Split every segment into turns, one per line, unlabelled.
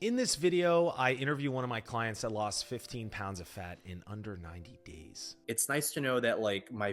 In this video, I interview one of my clients that lost 15 pounds of fat in under 90 days.
It's nice to know that like my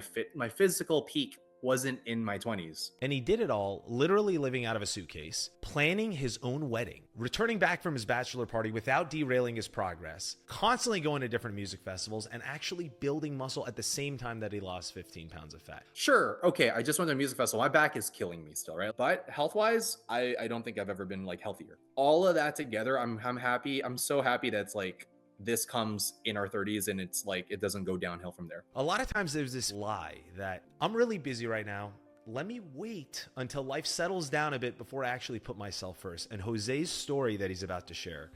physical peak wasn't in my 20s.
And he did it all literally living out of a suitcase, planning his own wedding, returning back from his bachelor party without derailing his progress, constantly going to different music festivals, and actually building muscle at the same time that he lost 15 pounds of fat.
Sure, okay, I just went to a music festival. My back is killing me still, right? But health-wise, I don't think I've ever been like healthier. All of that together, I'm happy. I'm so happy that's like this comes in our 30s and it's like it doesn't go downhill from there.
A lot of times there's this lie that I'm really busy right now. Let me wait until life settles down a bit before I actually put myself first. And Jose's story that he's about to share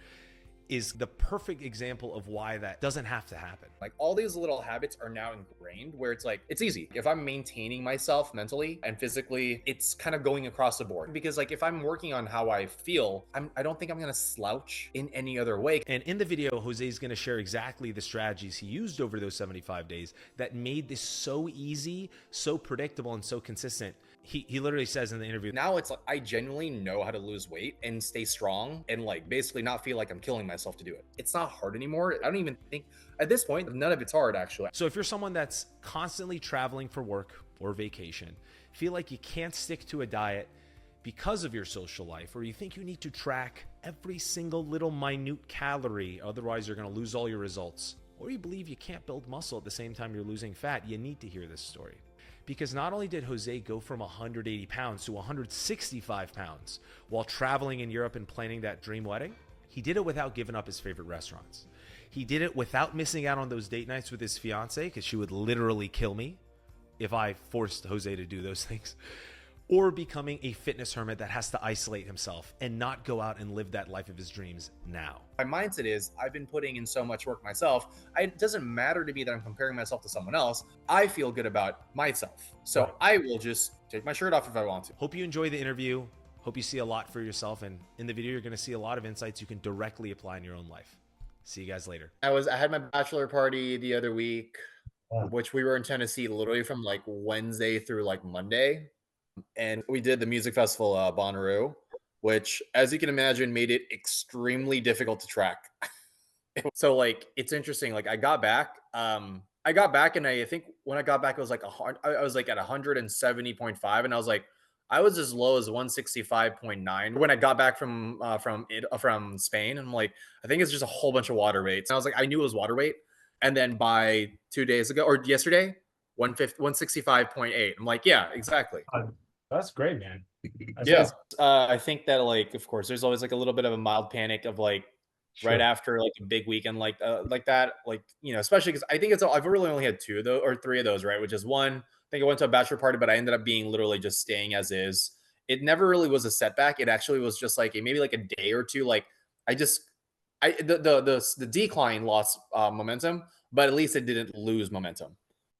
is the perfect example of why that doesn't have to happen.
Like all these little habits are now ingrained where it's like, it's easy. If I'm maintaining myself mentally and physically, it's kind of going across the board. Because like if I'm working on how I feel, I don't think I'm going to slouch in any other way.
And in the video, Jose is going to share exactly the strategies he used over those 75 days that made this so easy, so predictable, and so consistent. He literally says in the interview,
now it's like I genuinely know how to lose weight and stay strong and like basically not feel like I'm killing myself to do it. It's not hard anymore. I don't even think at this point, none of it's hard actually.
So if you're someone that's constantly traveling for work or vacation, feel like you can't stick to a diet because of your social life, or you think you need to track every single little minute calorie, otherwise you're going to lose all your results, or you believe you can't build muscle at the same time you're losing fat, you need to hear this story. Because not only did Jose go from 180 pounds to 165 pounds while traveling in Europe and planning that dream wedding, he did it without giving up his favorite restaurants. He did it without missing out on those date nights with his fiance, because she would literally kill me if I forced Jose to do those things, or becoming a fitness hermit that has to isolate himself and not go out and live that life of his dreams now.
My mindset is I've been putting in so much work myself. It doesn't matter to me that I'm comparing myself to someone else. I feel good about myself. So
Right.
I will just take my shirt off if I want to.
Hope you enjoy the interview. Hope you see a lot for yourself. And in the video, you're going to see a lot of insights you can directly apply in your own life. See you guys later.
I had my bachelor party the other week, which we were in Tennessee literally from like Wednesday through like Monday. And we did the music festival, Bonnaroo, which, as you can imagine, made it extremely difficult to track. So, like, it's interesting. Like, I got back, and I think when I got back, it was like I was like at 170.5, and I was like, I was as low as 165.9 when I got back from Spain. And I'm like, I think it's just a whole bunch of water weights. And I was like, I knew it was water weight, and then by 2 days ago or yesterday, 165.8. I'm like, yeah, exactly.
That's great, man.
Yeah. I think that like, of course, there's always like a little bit of a mild panic of like right after like a big weekend like that, like, you know, especially because I think I've really only had two though or three of those, right? Which is one, I think I went to a bachelor party, but I ended up being literally just staying as is. It never really was a setback. It actually was just like maybe like a day or two. Like the decline lost momentum, but at least it didn't lose momentum.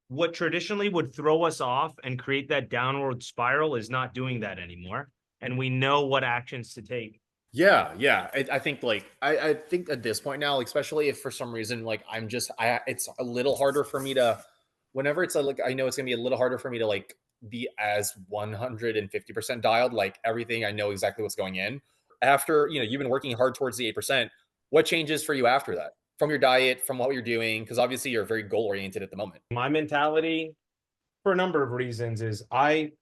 What traditionally would throw us off and create that downward spiral is not doing that anymore. And we know what actions to take.
Yeah. I think like I think at this point now, like, especially if for some reason like it's a little harder for me to, whenever it's like I know it's gonna be a little harder for me to like be as 150% dialed. Like everything, I know exactly what's going in. After you've been working hard towards the 8%. What changes for you after that? From your diet, from what you're doing, because obviously you're very goal oriented at the moment.
My mentality, for a number of reasons, is I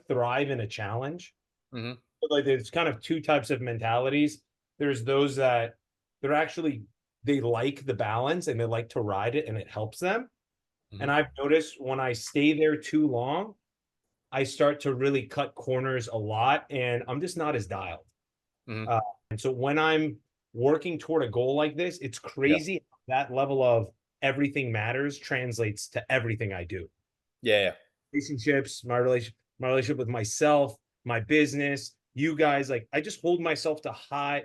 thrive in a challenge.
Mm-hmm.
Like there's kind of two types of mentalities. There's those that they like the balance and they like to ride it and it helps them.
Mm-hmm.
And I've noticed when I stay there too long, I start to really cut corners a lot and I'm just not as dialed.
Mm-hmm.
And so when I'm working toward a goal like this, it's crazy that level of everything matters translates to everything I do.
Yeah.
Relationships, my relationship with myself, my business, you guys, like I just hold myself to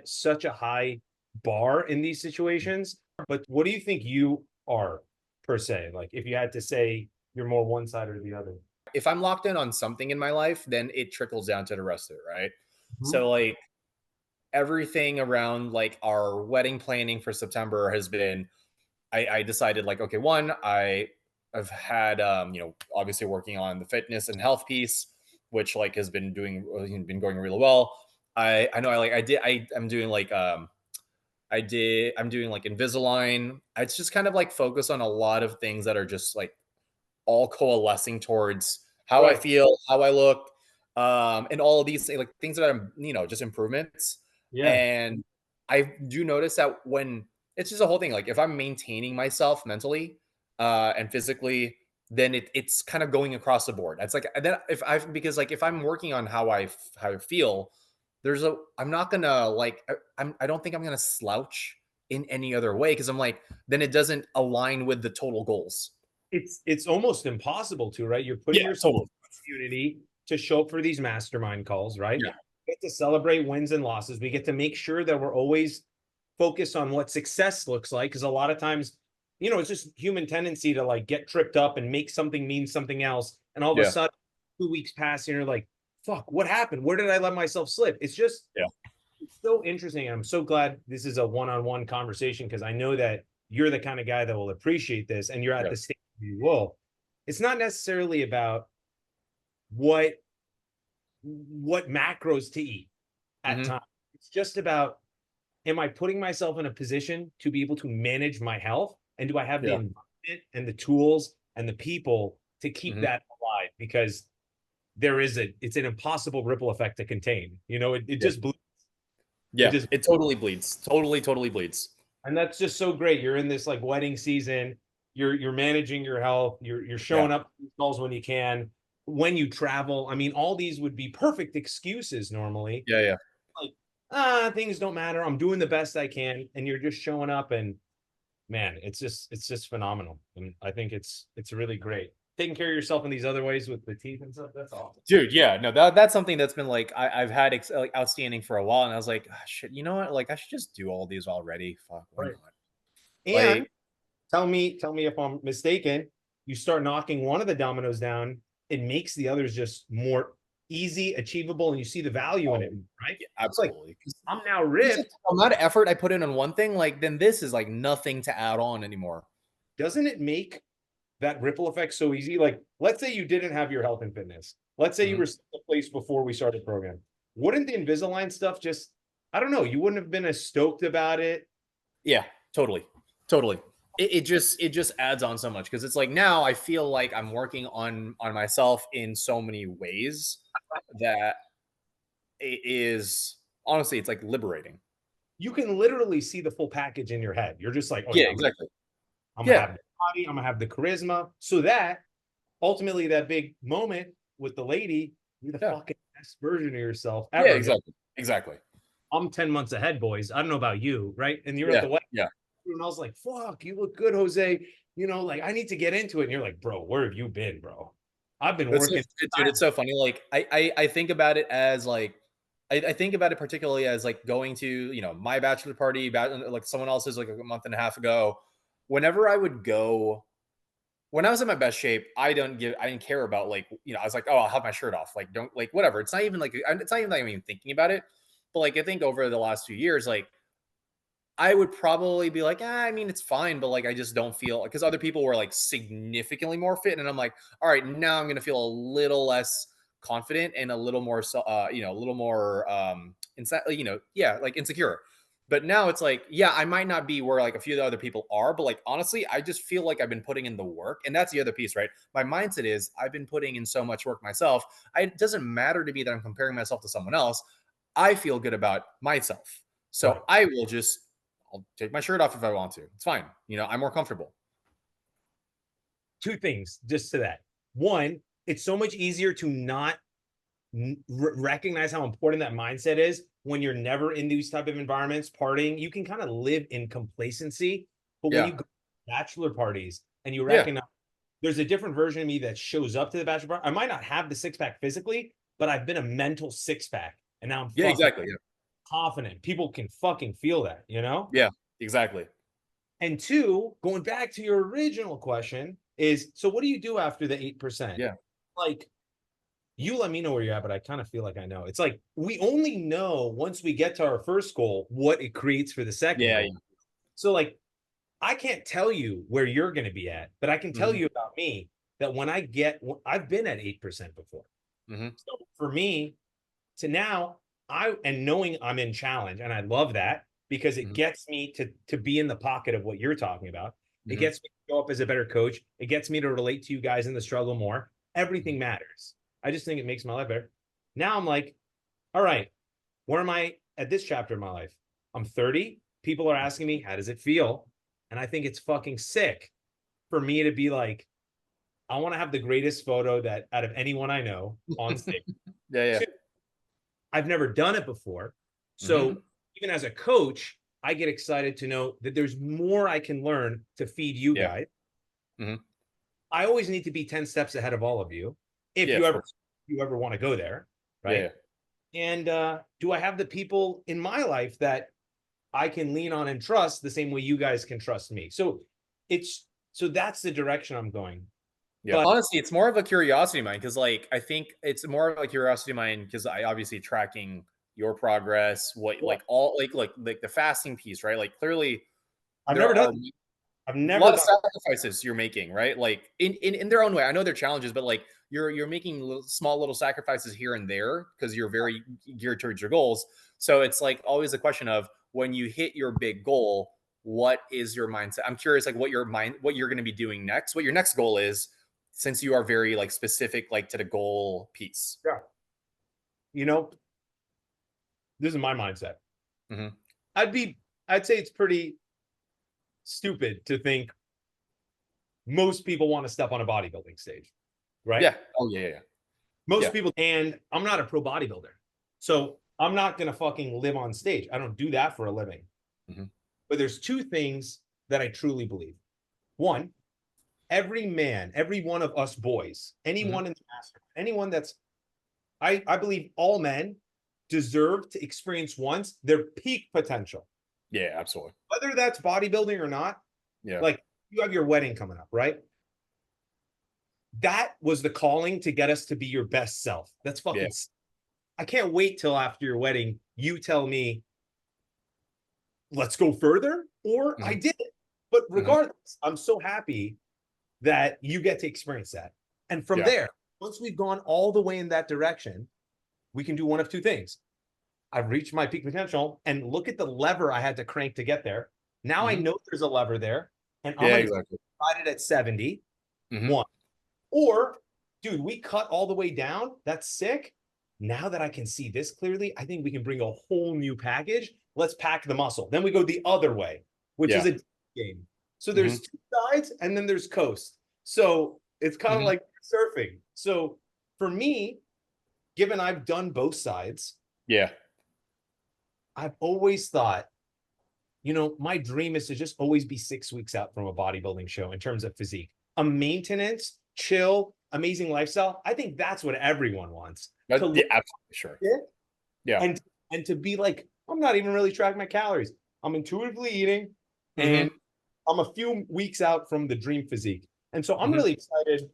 such a high bar in these situations. But what do you think you are per se? Like if you had to say you're more one side or the other?
If I'm locked in on something in my life, then it trickles down to the rest of it, right? Mm-hmm. So like everything around like our wedding planning for September has been, I decided like, okay, one, I've had, obviously working on the fitness and health piece, which like has been going really well. I'm doing like I'm doing like Invisalign. It's just kind of like focus on a lot of things that are just like all coalescing towards how I
Right.
feel, how I look, and all of these like things that are, just improvements.
Yeah.
And I do notice that when it's just a whole thing, like if I'm maintaining myself mentally and physically, then it's kind of going across the board. It's like that if I because like if I'm working on how I feel, I'm not gonna like I don't think I'm gonna slouch in any other way because I'm like then it doesn't align with the total goals.
It's almost impossible to, right? You're putting
Yeah,
yourself
totally.
in community to show up for these mastermind calls, right?
Yeah.
We get to celebrate wins and losses. We get to make sure that we're always focused on what success looks like. Because a lot of times, it's just human tendency to like get tripped up and make something mean something else. And all of a
Yeah.
sudden, 2 weeks pass and you're like, fuck, what happened? Where did I let myself slip? It's just,
Yeah.
it's so interesting. And I'm so glad this is a one-on-one conversation because I know that you're the kind of guy that will appreciate this and you're at
Yeah.
the stage you will. It's not necessarily about what macros to eat at
Mhm.
times. It's just about, am I putting myself in a position to be able to manage my health? And do I have the
Yeah.
environment and the tools and the people to keep
Mhm.
that alive? Because it's an impossible ripple effect to contain. It
Yeah.
just bleeds. It
Yeah.
just,
It totally bleeds. Totally, totally bleeds.
and that's just so great. You're in this like wedding season. You're managing your health. You're
Yeah.
showing up to calls when you can. When you travel, I mean, all these would be perfect excuses normally.
Yeah. Yeah.
Like, things don't matter. I'm doing the best I can, and you're just showing up. And man, it's just phenomenal. And I think it's really great. Taking care of yourself in these other ways with the teeth and stuff. That's awesome.
Dude, yeah, no, that's something that's been like I've had like outstanding for a while, and I was like, "Ah, shit, you know what? Like I should just do all these already. Fuck, why
Right.
not?
And
Like,
tell me if I'm mistaken. You start knocking one of the dominoes down, it makes the others just more easy, achievable, and you see the value in
oh,
it, right?
yeah,
It's like
absolutely. 'Cause
I'm now
it's like
ripped.
the amount of effort I put in on one thing, like then this is like nothing to add on anymore.
Doesn't it make that ripple effect so easy? Like, let's say you didn't have your health and fitness. Let's say you
Mhm.
were still in place before we started the program. Wouldn't the Invisalign stuff just, I don't know, you wouldn't have been as stoked about it?
Yeah, totally, totally. It just adds on so much because it's like now I feel like I'm working on myself in so many ways that it is honestly it's like liberating.
You can literally see the full package in your head. You're just like, oh
Yeah,
yeah,
exactly.
I'm gonna
Yeah,
have the body, I'm gonna have the charisma, so that ultimately that big moment with the lady, you're the
yeah,
fucking best version of yourself
yeah,
ever. And
exactly, exactly.
I'm 10 months ahead, boys. I don't know about you, right? And you're at
Yeah,
the wedding,
yeah.
and I was like, fuck, you look good, Jose. Like I need to get into it. And you're like, bro, where have you been, bro? I've been
That's so
working.
dude, it's so funny. Like I think about it as like I think about it particularly as like going to, my bachelor party, like someone else's like a month and a half ago. Whenever I would go, when I was in my best shape, I didn't care about like, I was like, oh, I'll have my shirt off. Like, don't like whatever. It's not even like it's not even like I'm even thinking about it. But like I think over the last few years, like I would probably be like, I mean, it's fine, but like I just don't feel because other people were like significantly more fit, and I'm like, all right, now I'm gonna feel a little less confident and a little more, a little more, yeah, like insecure. But now it's like, yeah, I might not be where like a few of the other people are, but like honestly, I just feel like I've been putting in the work, and that's the other piece, right? My mindset is I've been putting in so much work myself. It doesn't matter to me that I'm comparing myself to someone else. I feel good about myself.
Right.
So I'll take my shirt off if I want to. It's fine. I'm more comfortable.
Two things just to that. One, it's so much easier to not recognize how important that mindset is when you're never in these type of environments partying. You can kind of live in complacency, but when
Yeah.
you go to bachelor parties and you
Yeah.
recognize there's a different version of me that shows up to the bachelor party, I might not have the six-pack physically, but I've been a mental six-pack, and now I'm
Yeah,
fucking
exactly. Yeah.
confident. People can fucking feel that.
Yeah, exactly.
And two, going back to your original question is, so what do you do after the 8%?
Yeah.
Like, you let me know where you're at, but I kind of feel like I know. It's like we only know once we get to our first goal what it creates for the second
Yeah.
goal. So like I can't tell you where you're going to be at, but I can tell
Mhm.
you about me that I've been at 8% before.
Mhm.
So for me to now, knowing I'm in challenge, and I love that. because it gets me to be in the pocket of what you're talking about. It gets me to go up as a better coach. It gets me to relate to you guys in the struggle more. Everything matters. I just think it makes my life better. Now I'm like, all right, where am I at this chapter of my life? I'm 30. People are asking me, how does it feel? And I think it's fucking sick for me to be like, I want to have the greatest photo that out of anyone I know on stage.
Yeah.
Two, I've never done it before. So even as a coach, I get excited to know that there's more I can learn to feed you guys. I always need to be 10 steps ahead of all of you. If you ever want to go there. Right. Yeah. And do I have the people in my life that I can lean on and trust the same way you guys can trust me? So that's the direction I'm going.
Yeah, but honestly, it's more of a curiosity of mine because, like, I think it's more of a curiosity of mine because I obviously tracking your progress, like the fasting piece, right? Like, clearly,
I've never done
a lot of sacrifices you're making, right? Like in their own way. I know they're challenges, but like you're making small little sacrifices here and there because you're very geared towards your goals. So it's like always a question of when you hit your big goal, what is your mindset? I'm curious, like what you're going to be doing next, what your next goal is, since you are very like specific, like to the goal piece.
Yeah. You know, this is my mindset. I'd say it's pretty stupid to think most people want to step on a bodybuilding stage, right?
Yeah. Oh yeah.
Most people, and I'm not a pro bodybuilder, so I'm not going to fucking live on stage. I don't do that for a living. But there's two things that I truly believe. One, every man, every one of us boys, anyone in the master, anyone that's, I believe all men deserve to experience once their peak potential.
Yeah, absolutely.
Whether that's bodybuilding or not. Yeah. Like you have your wedding coming up, right? That was the calling to get us to be your best self. That's fucking, I can't wait till after your wedding, you tell me, let's go further, or I did it. But regardless, I'm so happy that you get to experience that. And from there, once we've gone all the way in that direction, we can do one of two things. I've reached my peak potential, and look at the lever I had to crank to get there. Now I know there's a lever there, and I'm going to ride it at 70. One. Or, dude, we cut all the way down. That's sick. Now that I can see this clearly, I think we can bring a whole new package. Let's pack the muscle. Then we go the other way, which is a game. So there's two sides, and then there's coast. So it's kind of like surfing. So for me, given I've done both sides, I've always thought, you know, my dream is to just always be 6 weeks out from a bodybuilding show in terms of physique. A maintenance, chill, amazing lifestyle. I think that's what everyone wants.
Absolutely sure.
Yeah. And to be like, I'm not even really tracking my calories. I'm intuitively eating, and I'm a few weeks out from the dream physique. And so I'm really excited.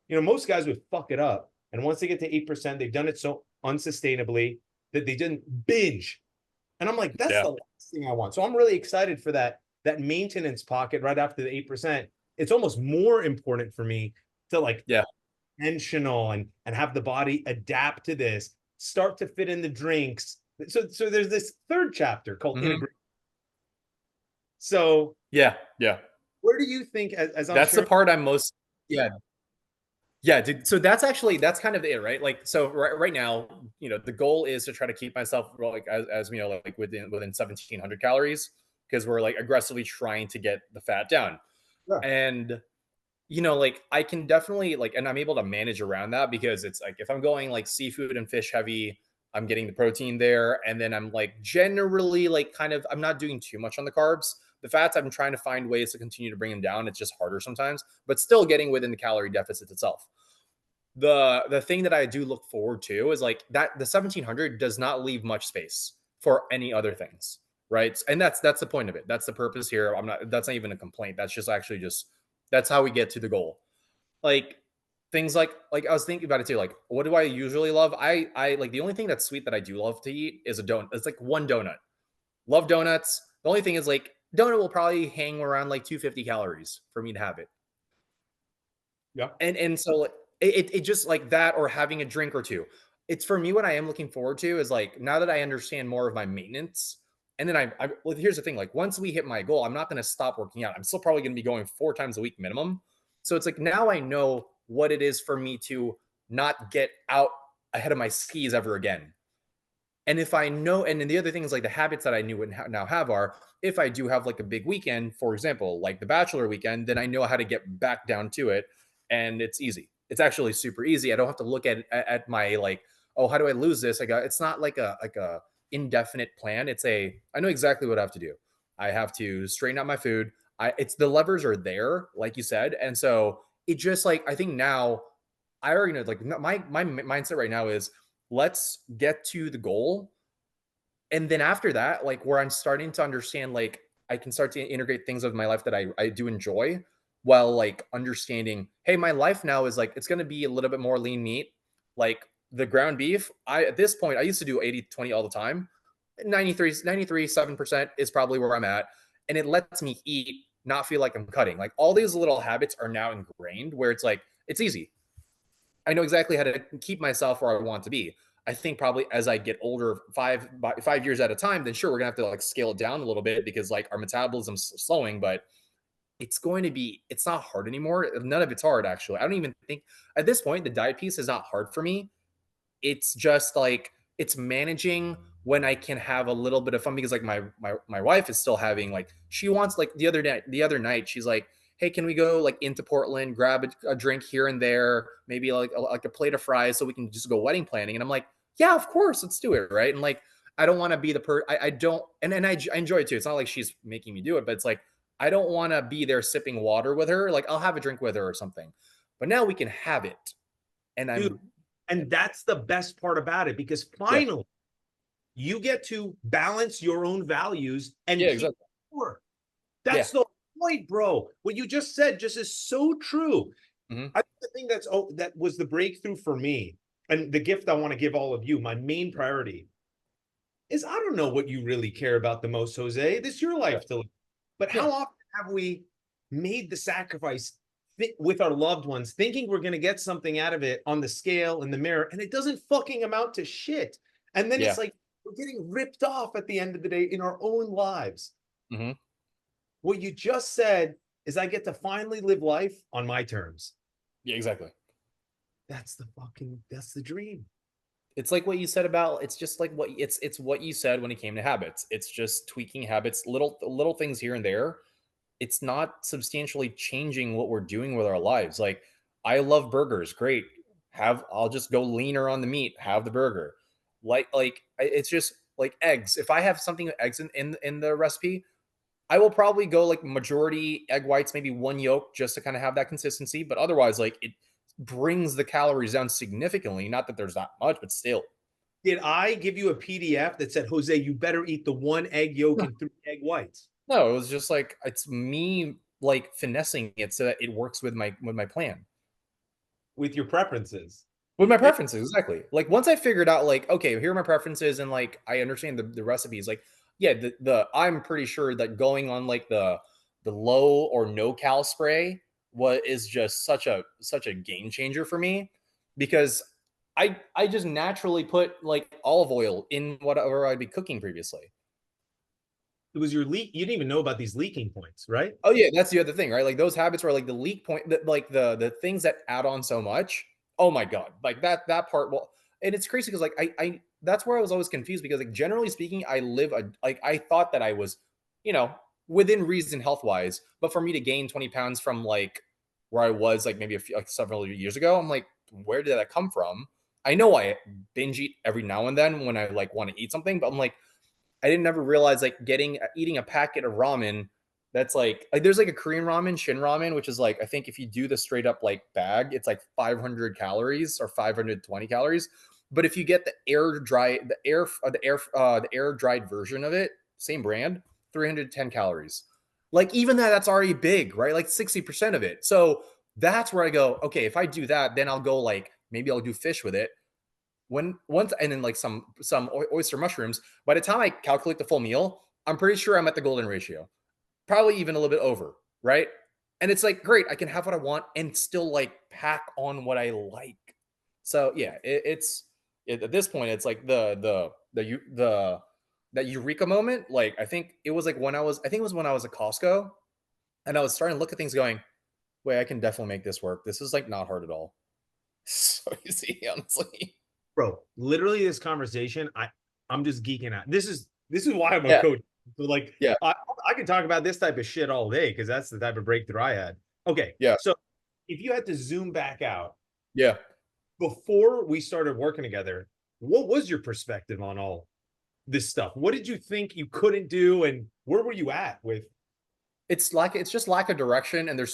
You know, most guys would fuck it up. And once they get to 8%, they've done it so unsustainably that they didn't binge. And I'm like, that's the last thing I want. So I'm really excited for that maintenance pocket right after the 8%. It's almost more important for me to like intentional and have the body adapt to this, start to fit in the drinks. So there's this third chapter called integration. So where do you think as
that's the part I'm most dude, so that's kind of it, right? Like, so right now, you know, the goal is to try to keep myself like as you know, like within 1,700 calories, because we're like aggressively trying to get the fat down. And you know, like I can definitely like, and I'm able to manage around that because it's like if I'm going like seafood and fish heavy, I'm getting the protein there, and then I'm like generally like kind of I'm not doing too much on the carbs. The fats, I'm trying to find ways to continue to bring them down. It's just harder sometimes, but still getting within the calorie deficit itself. The thing that I do look forward to is like that the 1,700 does not leave much space for any other things, right? And that's the point of it. That's the purpose here. That's not even a complaint. That's just actually that's how we get to the goal. Like things like I was thinking about it too. Like, what do I usually love? I like the only thing that's sweet that I do love to eat is a donut. It's like one donut. Love donuts. The only thing is like donut will probably hang around like 250 calories for me to have it.
Yeah.
And so it just like that, or having a drink or two. It's for me, what I am looking forward to is like, now that I understand more of my maintenance, And then well, here's the thing, like once we hit my goal, I'm not going to stop working out. I'm still probably going to be going 4 times a week minimum. So it's like now I know what it is for me to not get out ahead of my skis ever again. And if I know, and then the other thing is like the habits that I knew and now have are, if I do have like a big weekend, for example, like the bachelor weekend, then I know how to get back down to it, and it's easy. It's actually super easy. I don't have to look at my like, oh, how do I lose this? It's not like a indefinite plan. I know exactly what I have to do. I have to straighten out my food. It's the levers are there, like you said, and so it just like I think now I already know like my mindset right now is let's get to the goal. And then after that, like where I'm starting to understand, like I can start to integrate things of my life that I do enjoy while like understanding, hey, my life now is like, it's going to be a little bit more lean meat. Like the ground beef, at this point, I used to do 80-20 all the time. 7% is probably where I'm at. And it lets me eat, not feel like I'm cutting. Like all these little habits are now ingrained where it's like, it's easy. I know exactly how to keep myself where I want to be. I think probably as I get older, 5 years at a time, then sure, we're gonna have to like scale it down a little bit because like our metabolism's slowing, but it's not hard anymore. None of it's hard actually. I don't even think at this point the diet piece is not hard for me. It's just like it's managing when I can have a little bit of fun because like my wife is still having like she wants like the other night she's like, hey, can we go like into Portland, grab a drink here and there, maybe like a plate of fries so we can just go wedding planning. And I'm like, yeah, of course, let's do it, right? And like I don't want to be I don't I enjoy it too. It's not like she's making me do it, but it's like I don't want to be there sipping water with her. Like I'll have a drink with her or something. But now we can have it. And
Dude,
I'm
and that's the best part about it because
yeah.
finally you get to balance your own values and
Yeah,
keep
exactly.
score.
Yeah.
That's the point, bro. What you just said just is so true.
Mhm.
I think the thing that was the breakthrough for me, and the gift I want to give all of you, my main priority is I don't know what you really care about the most, Jose. This is your life to live. But
Yeah.
how often have we made the sacrifice with our loved ones, thinking we're going to get something out of it on the scale in the mirror, and it doesn't fucking amount to shit. And then
Yeah.
it's like we're getting ripped off at the end of the day in our own lives.
Mhm.
What you just said is I get to finally live life on my terms.
Yeah, exactly.
That's the dream.
It's like what you said about it's just like it's what you said when it came to habits. It's just tweaking habits, little things here and there. It's not substantially changing what we're doing with our lives. Like I love burgers, great. I'll just go leaner on the meat, have the burger. It's just like eggs. If I have something with eggs in the recipe, I will probably go like majority egg whites, maybe one yolk, just to kind of have that consistency. But otherwise, like it brings the calories down significantly. Not that there's not much, but still.
Did I give you a PDF that said, Jose, you better eat the one egg yolk and 3 egg whites?
No, it was just like it's me like finessing it so that it works with my plan.
With your preferences.
With my preferences, exactly. Like once I figured out, like, okay, here are my preferences, and like I understand the recipes. Like, yeah, the I'm pretty sure that going on like the low or no cal spray what is just such a game changer for me because I just naturally put like olive oil in whatever I'd be cooking previously.
It was your leak. You didn't even know about these leaking points, right?
Oh yeah, that's the other thing, right? Like those habits were like the leak point, like the things that add on so much. Oh my god, like that part. Well, and it's crazy because like I that's where I was always confused because like generally speaking, I live a like I thought that I was, you know, within reason health wise, but for me to gain 20 pounds from like where I was like maybe a few like several years ago, I'm like, where did that come from? I know I binge eat every now and then when I like want to eat something, but I'm like I didn't ever realize like eating a packet of ramen that's like there's like a Korean ramen, Shin ramen, which is like I think if you do the straight up like bag, it's like 500 calories or 520 calories. But if you get the air dried version of it, same brand, 310 calories. Like even that's already big, right? Like 60% of it. So that's where I go, okay, if I do that, then I'll go like maybe I'll do fish with it when once and then like some oyster mushrooms. By the time I calculate the full meal, I'm pretty sure I'm at the golden ratio, probably even a little bit over, right? And it's like great, I can have what I want and still like pack on what I like. So yeah, at this point, it's like the that eureka moment. Like I think it was like when I was at Costco and I was starting to look at things going, wait, I can definitely make this work. This is like not hard at all. So easy, honestly.
Bro, literally this conversation, I'm just geeking out. This is why I'm a
Yeah.
coach. So like,
Yeah.
I can talk about this type of shit all day because that's the type of breakthrough I had. Okay.
Yeah.
So if you had to zoom back out
Yeah.
before we started working together, what was your perspective on all this stuff? What did you think you couldn't do, and where were you at with?
It's just lack of direction, and there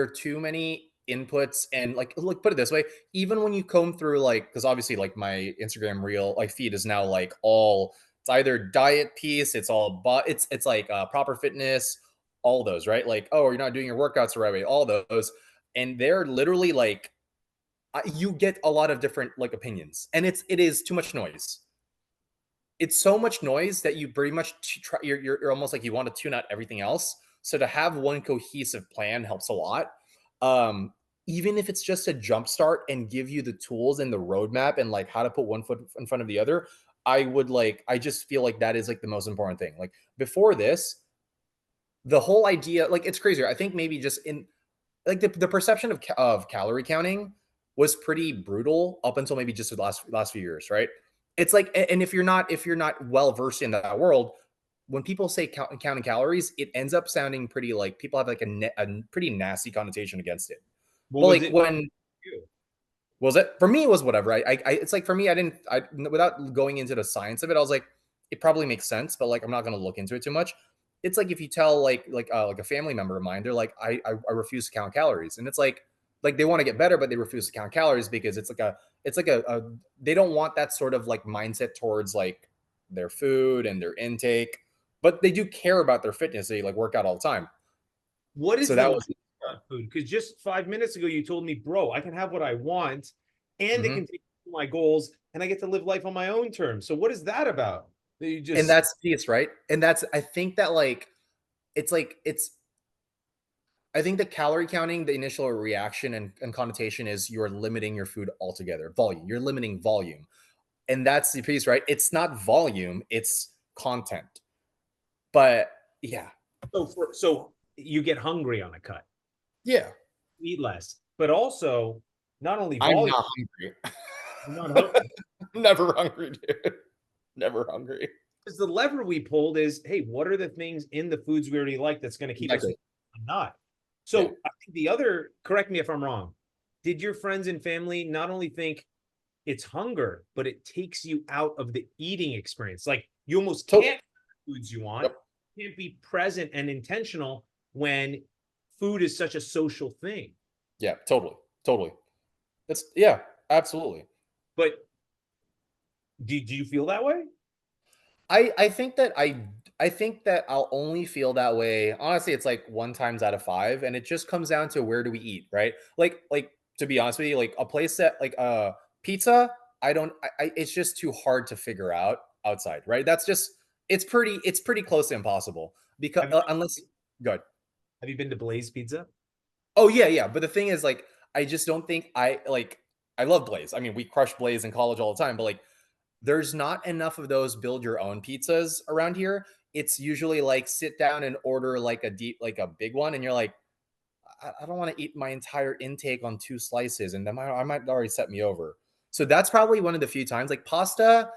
are too many inputs. And like, look, put it this way, even when you comb through, like, because obviously like my Instagram reel like feed is now like all, it's either diet piece, it's all, but it's like proper fitness, all those, right? Like, oh, you're not doing your workouts the right way, all those. And they're literally like, you get a lot of different like opinions, and it is too much noise. It's so much noise that you pretty much try, you're almost like you want to tune out everything else. So to have one cohesive plan helps a lot. Even if it's just a jump start and give you the tools and the roadmap and like how to put one foot in front of the other, I just feel like that is like the most important thing. Like before this, the whole idea, like it's crazier. I think maybe just in like the perception of calorie counting was pretty brutal up until maybe just the last few years, right? It's like, and if you're not well versed in that world, when people say counting calories, it ends up sounding pretty like people have like a pretty nasty connotation against it.
What
But
was
like
it?
when was it for me? It was whatever. It's like for me, without going into the science of it, I was like, it probably makes sense, but like I'm not gonna look into it too much. It's like if you tell like a family member of mine, they're like, I refuse to count calories, and it's like they want to get better, but they refuse to count calories because it's like a they don't want that sort of like mindset towards like their food and their intake, but they do care about their fitness. They like work out all the time.
What is
So
the
that
life
was
of food? Because just 5 minutes ago, you told me, bro, I can have what I want, and it
mhm.
can take me to my goals, and I get to live life on my own terms. So what is that about? That you
And
just
that's the piece, right? And that's I think that it's I think the calorie counting, the initial reaction and connotation is you're limiting your food altogether. Volume. You're limiting volume. And that's the piece, right? It's not volume, it's content. But yeah.
so you get hungry on a cut,
Yeah.
eat less, but also not only
I'm
volume,
not hungry.
you're not hungry.
Never hungry, dude. Never hungry.
Because the lever we pulled is, hey, what are the things in the foods we already like that's going to keep us
Exactly.
not? So
Yeah.
I think the other, correct me if I'm wrong, did your friends and family not only think it's hunger, but it takes you out of the eating experience? Like you almost
So,
can't eat the foods you want,
yep.
can't be present and intentional when food is such a social thing.
Yeah, totally. Totally. It's yeah, absolutely.
But do you feel that way?
I think that I think that I'll only feel that way. Honestly, it's like one times out of five, and it just comes down to where do we eat, right? Like to be honest with you, like a place that like pizza, I don't it's just too hard to figure out outside, right? That's just it's pretty close to impossible because
Have you,
unless good.
have you been to Blaze Pizza?
Oh yeah, yeah. But the thing is, like, I just don't think I love Blaze. I mean, we crush Blaze in college all the time, but like there's not enough of those build your own pizzas around here. It's usually like sit down and order like like a big one, and you're like, I don't want to eat my entire intake on two slices, and then I might already set me over. So that's probably one of the few times. Like pasta,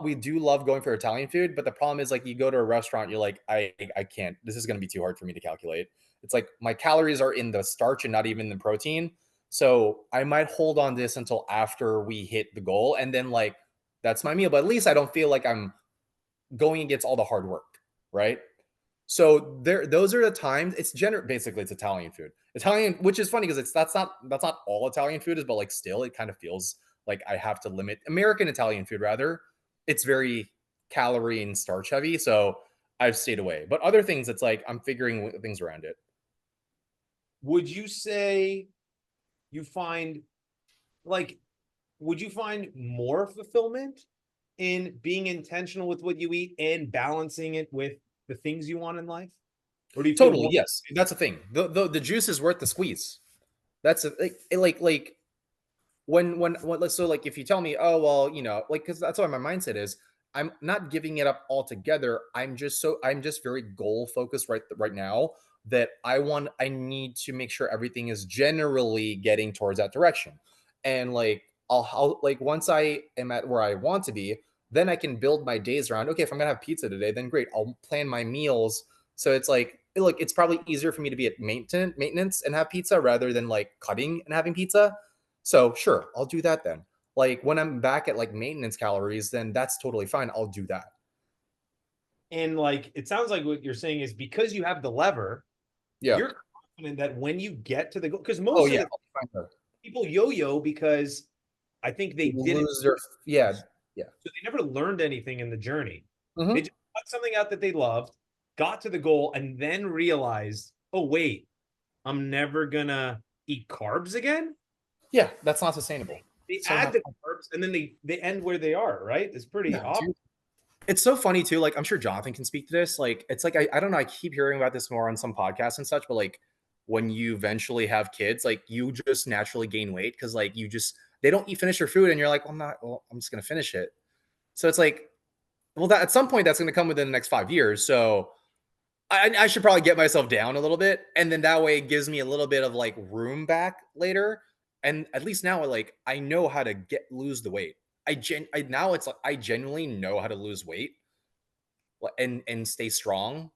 we do love going for Italian food, but the problem is like you go to a restaurant, you're like, I can't. This is gonna be too hard for me to calculate. It's like my calories are in the starch and not even the protein. So I might hold on this until after we hit the goal, and then like that's my meal. But at least I don't feel like I'm going against all the hard work, right? So those are the times. Basically it's Italian food. Italian, which is funny because that's not all Italian food is, but like still it kind of feels like I have to limit American Italian food rather. It's very calorie and starch heavy, so I've stayed away. But other things, it's like I'm figuring things around it.
Would you say you find like would you find more fulfillment in being intentional with what you eat and balancing it with the things you want in life? Or do you feel
Totally,
more?
yes. That's the thing. The juice is worth the squeeze. That's a, like when so like if you tell me, oh well, you know, like because that's what my mindset is. I'm not giving it up altogether. I'm just very goal focused right now that I need to make sure everything is generally getting towards that direction. And like I'll like once I am at where I want to be, then I can build my days around, okay, if I'm gonna have pizza today, then great. I'll plan my meals. So it's like, look, it's probably easier for me to be at maintenance and have pizza rather than like cutting and having pizza. So sure, I'll do that then. Like when I'm back at like maintenance calories, then that's totally fine. I'll do that.
And like it sounds like what you're saying is because you have the lever,
Yeah.
you're confident that when you get to the goal, because
Oh
most of
yeah.
the people yo-yo because I think they didn't,
Lose their yeah. Yeah.
so they never learned anything in the journey. They
Mm-hmm.
just cut something out that they loved, got to the goal, and then realized, oh wait, I'm never gonna eat carbs again.
Yeah, that's not sustainable.
They
So
add
not
the carbs and then they end where they are, right? It's pretty
yeah,
awesome.
dude. It's so funny too. Like I'm sure Jonathan can speak to this. Like it's like I don't know. I keep hearing about this more on some podcasts and such, but like when you eventually have kids, like you just naturally gain weight because like you just they don't eat finish your food and you're like, well, I'm just gonna finish it. So it's like, well, that at some point that's gonna come within the next 5 years. So I should probably get myself down a little bit, and then that way it gives me a little bit of like room back later. And at least now, like I know how to lose the weight. Now it's like I genuinely know how to lose weight and stay strong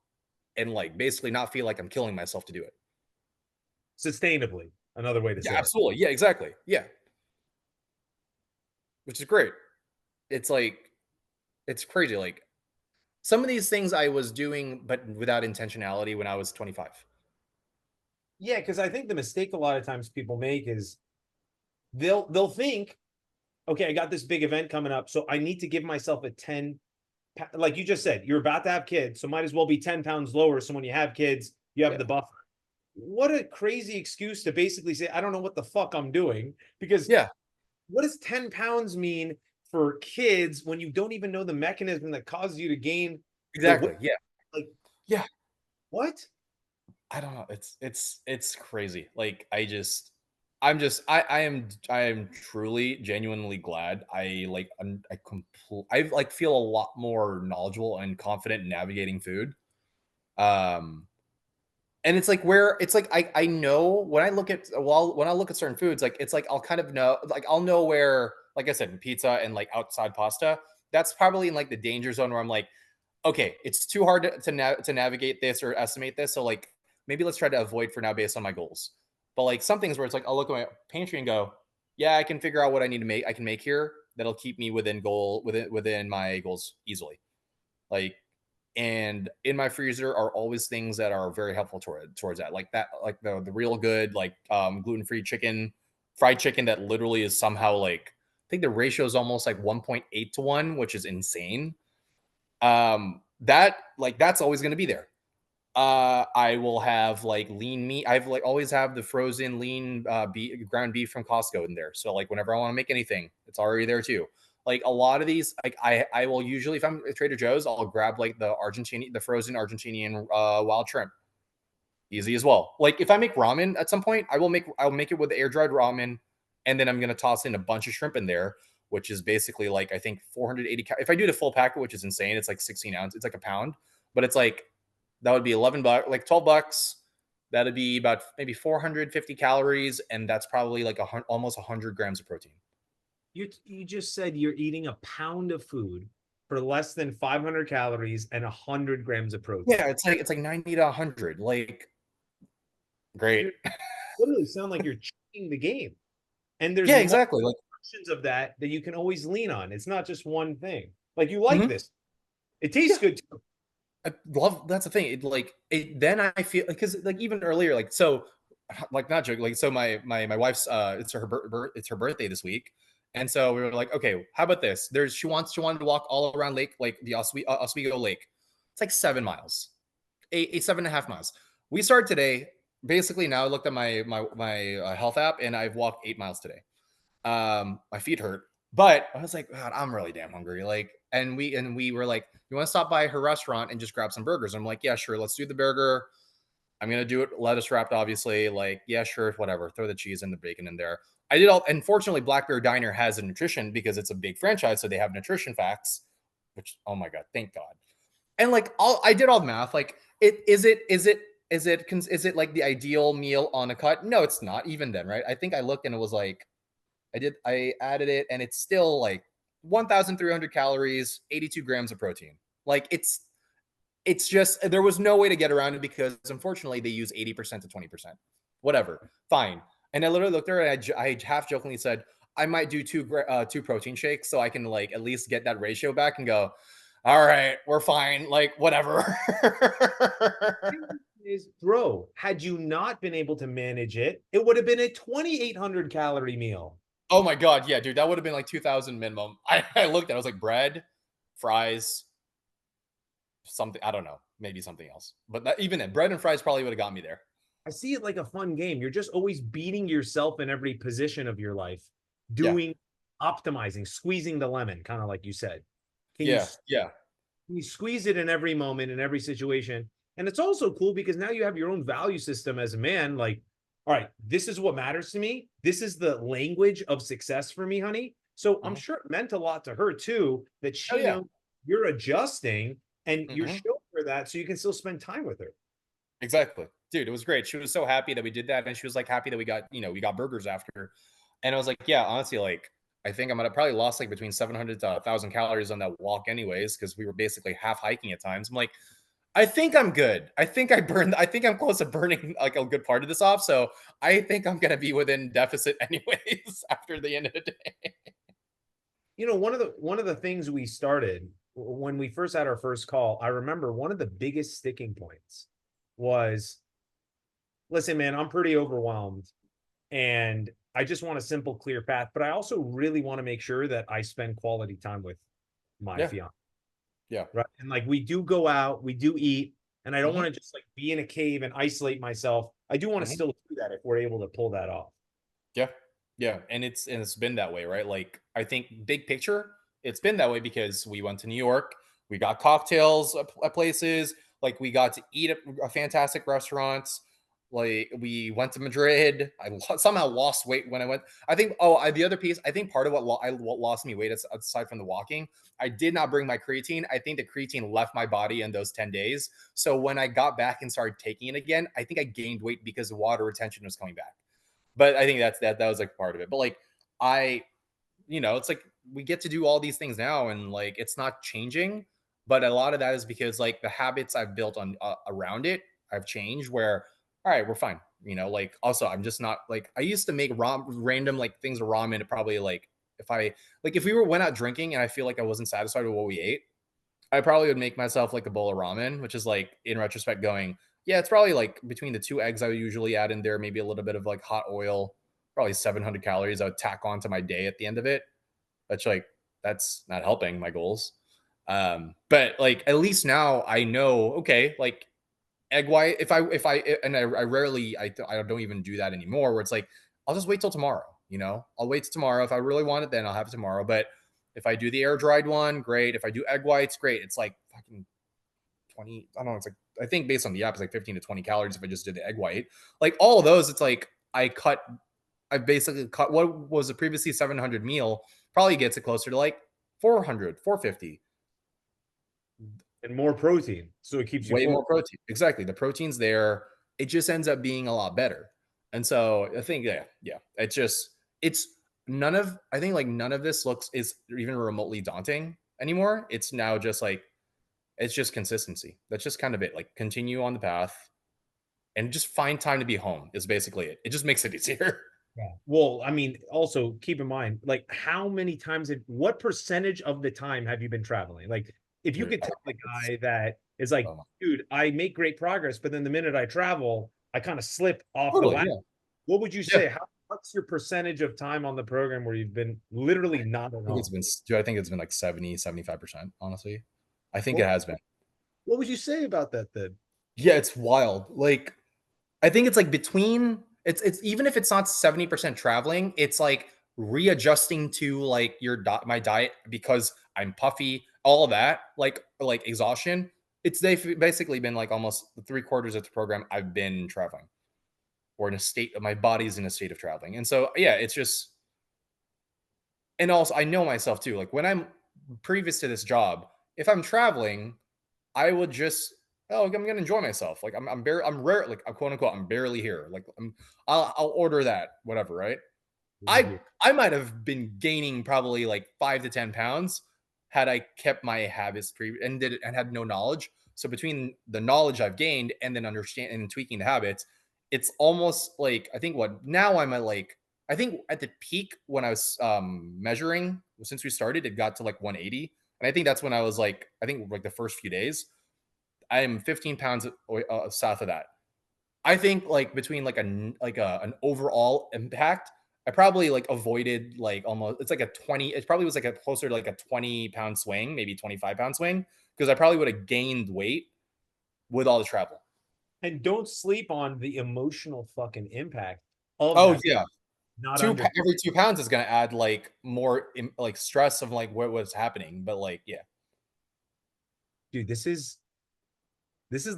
and like basically not feel like I'm killing myself to do it.
Sustainably, another way to
Yeah,
say it.
absolutely. Yeah, exactly. Yeah, which is great. It's like it's crazy. Like some of these things I was doing, but without intentionality when I was 25.
Yeah, because I think the mistake a lot of times people make is they'll think, okay, I got this big event coming up, so I need to give myself a 10, like you just said, you're about to have kids, so might as well be 10 pounds lower. So when you have kids, you have
Yeah.
the buffer. What a crazy excuse to basically say, I don't know what the fuck I'm doing. Because
Yeah,
what does 10 pounds mean for kids when you don't even know the mechanism that causes you to gain the weight?
exactly. Yeah.
Like,
Yeah.
what?
I don't know. It's crazy. Like I am truly genuinely glad I like feel a lot more knowledgeable and confident in navigating food. Um and it's like where it's like I know when I look at certain foods, like it's like I'll kind of know, like I'll know where, like I said, pizza and like outside pasta, that's probably in like the danger zone where I'm like, okay, it's too hard to navigate this or estimate this. So like maybe let's try to avoid for now based on my goals. But like some things where it's like I'll look at my pantry and go, yeah, I can figure out what I need to make. I can make here that'll keep me within my goals easily. Like, and in my freezer are always things that are very helpful towards that. Like that, like the real good like gluten-free chicken, fried chicken that literally is somehow like I think the ratio is almost like 1.8 to 1, which is insane. That like that's always going to be there. I will have like lean meat. I've like always have the frozen lean ground beef from Costco in there. So like whenever I want to make anything, it's already there too. Like a lot of these, like I will usually, if I'm at Trader Joe's, I'll grab like the frozen Argentinian wild shrimp. Easy as well. Like if I make ramen at some point, I'll make it with air dried ramen, and then I'm gonna toss in a bunch of shrimp in there, which is basically like I think 480. If I do the full packet, which is insane, it's like 16 ounces. It's like a pound, but it's like that would be $11, like $12. That'd be about maybe 450 calories, and that's probably like almost 100 grams of protein.
You just said you're eating a pound of food for less than 500 calories and 100 grams of protein.
Yeah, it's like 90 to 100. Like great.
You literally sound like you're cheating the game. And there's
Yeah,
multiple
exactly. Like
versions of that you can always lean on. It's not just one thing. Like you like
mhm.
this. It tastes
Yeah.
good too.
I love that's the thing. Then I feel because like even earlier, like so like not joking, like so my wife's it's her birthday this week. And so we were like, okay, how about this? She wanted to walk all around lake, like the Oswego Lake. It's like 7 miles, 7.5 miles. We started today. Basically, now I looked at my health app and I've walked 8 miles today. My feet hurt, but I was like, God, I'm really damn hungry. Like, and we were like, you want to stop by her restaurant and just grab some burgers? I'm like, yeah, sure. Let's do the burger. I'm gonna do it lettuce wrapped, obviously. Like, yeah, sure, whatever. Throw the cheese and the bacon in there. I did all. And fortunately, Black Bear Diner has a nutrition because it's a big franchise, so they have nutrition facts. which, oh my God, thank God. And like I did all the math. Like is it like the ideal meal on a cut? No, it's not even then, right? I think I looked and it was like I added it and it's still like 1,300 calories, 82 grams of protein. Like it's just there was no way to get around it because unfortunately they use 80% to 20%. Whatever, fine. And I literally looked at her and I half jokingly said, I might do two protein shakes so I can like at least get that ratio back and go, all right, we're fine. Like whatever.
Is, bro, had you not been able to manage it, it would have been a 2,800 calorie meal.
Oh my God, yeah, dude, that would have been like 2,000 minimum. I looked at it, I was like bread, fries, something, I don't know, maybe something else. But even then, bread and fries probably would have got me there.
I see it like a fun game. You're just always beating yourself in every position of your life, doing optimizing, squeezing the lemon, kind of like you said. Can you squeeze it in every moment, in every situation? And it's also cool because now you have your own value system as a man. Like, all right, this is what matters to me. This is the language of success for me, honey. So I'm sure it meant a lot to her too, that she knows you're adjusting and you're showing her that so you can still spend time with her.
Exactly. Dude, it was great. She was so happy that we did that. And she was like happy that we got burgers after. And I was like, yeah, honestly, like, I think I'm gonna probably lost like between 700 to 1,000 calories on that walk anyways, because we were basically half hiking at times. I'm like, I think I'm good. I think I'm close to burning like a good part of this off. So I think I'm gonna be within deficit anyways after the end of the day.
You know, one of the things we started when we first had our first call, I remember one of the biggest sticking points was, listen, man, I'm pretty overwhelmed and I just want a simple, clear path, but I also really want to make sure that I spend quality time with my fiance.
Yeah.
Right. And like we do go out, we do eat, and I don't want to just like be in a cave and isolate myself. I do want to still do that if we're able to pull that off.
Yeah. Yeah. And it's been that way, right? Like I think big picture, it's been that way because we went to New York, we got cocktails at places, like we got to eat at a fantastic restaurants. Like we went to Madrid. I somehow lost weight when I went. I think. Oh, the other piece. I think part of what lost me weight, aside from the walking, I did not bring my creatine. I think the creatine left my body in those 10 days. So when I got back and started taking it again, I think I gained weight because the water retention was coming back. But I think that was like part of it. But like it's like we get to do all these things now, and like it's not changing. But a lot of that is because like the habits I've built on around it, I've changed. Where all right, we're fine. Like also I'm just not like I used to make random like things of ramen. Probably like if we went out drinking and I feel like I wasn't satisfied with what we ate, I probably would make myself like a bowl of ramen, which is like in retrospect going, yeah, it's probably like between the 2 eggs I would usually add in there, maybe a little bit of like hot oil, probably 700 calories I would tack onto my day at the end of it. That's not helping my goals. But like at least now I know, okay, like egg white, if I and I rarely I don't even do that anymore, where it's like I'll just wait till tomorrow. I'll wait till tomorrow. If I really want it, then I'll have it tomorrow. But if I do the air dried one, great. If I do egg whites, great. It's like fucking 20. I don't know. It's like I think based on the app, it's like 15 to 20 calories if I just did the egg white. Like all of those, it's like I basically cut what was a previously 700 meal, probably gets it closer to like 400, 450.
And more protein. So it keeps you
Way
full.
more protein. Exactly. The protein's there. It just ends up being a lot better. And so I think, yeah. It's none of this is even remotely daunting anymore. It's now just like, it's just consistency. That's just kind of it. Like continue on the path and just find time to be home is basically it. It just makes it easier.
Yeah. Well, I mean, also keep in mind, like how many times, what percentage of the time have you been traveling? Like if you could tell the guy that is like, dude, I make great progress, but then the minute I travel, I kind of slip off the ladder. What would you say? What's your percentage of time on the program where you've been literally not at all?
I think it's been like 70, 75%, honestly. I think it has been.
What would you say about that then?
Yeah, it's wild. Like, I think it's like it's even if it's not 70% traveling, it's like readjusting to like my diet because I'm puffy, all of that, like exhaustion. They've basically been like almost 3/4 of the program I've been traveling or in a state of my body's in a state of traveling. And so, yeah, it's just, and also I know myself too. Like when I'm previous to this job, if I'm traveling, I would just, oh, I'm gonna enjoy myself. Like I'm rare, like quote unquote, I'm barely here. Like I'll order that, whatever, right? I might have been gaining probably like 5 to 10 pounds had I kept my habits and did it and had no knowledge. So between the knowledge I've gained and then understand and tweaking the habits, it's almost like I think what now I'm at like I think at the peak when I was measuring since we started, it got to like 180. And I think that's when I was like, I think like the first few days, I am 15 pounds south of that. I think like between like an overall impact, I probably like avoided like almost it's like a 20, it probably was like a closer to like a 20-pound swing, maybe 25-pound swing, because I probably would have gained weight with all the travel.
And don't sleep on the emotional fucking impact of
Oh
that.
yeah.
Not under
Every 2 pounds is gonna add like more like stress of like what was happening. But like, yeah.
Dude, this is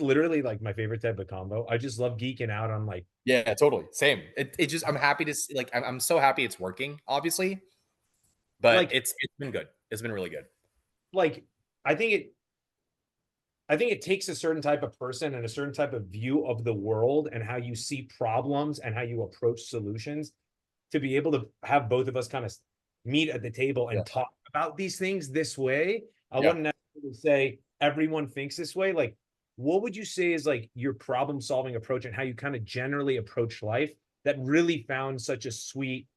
literally like my favorite type of combo. I just love geeking out on like,
Yeah, totally. Same. It just I'm happy to see, like I'm so happy it's working, obviously. But
like,
it's been good. It's been really good.
like I think it I think it takes a certain type of person and a certain type of view of the world and how you see problems and how you approach solutions to be able to have both of us kind of meet at the table
Yeah.
and talk about these things this way. I
Yeah.
wouldn't necessarily say everyone thinks this way. Like, what would you say is like your problem solving approach and how you kind of generally approach life that really found such a sweet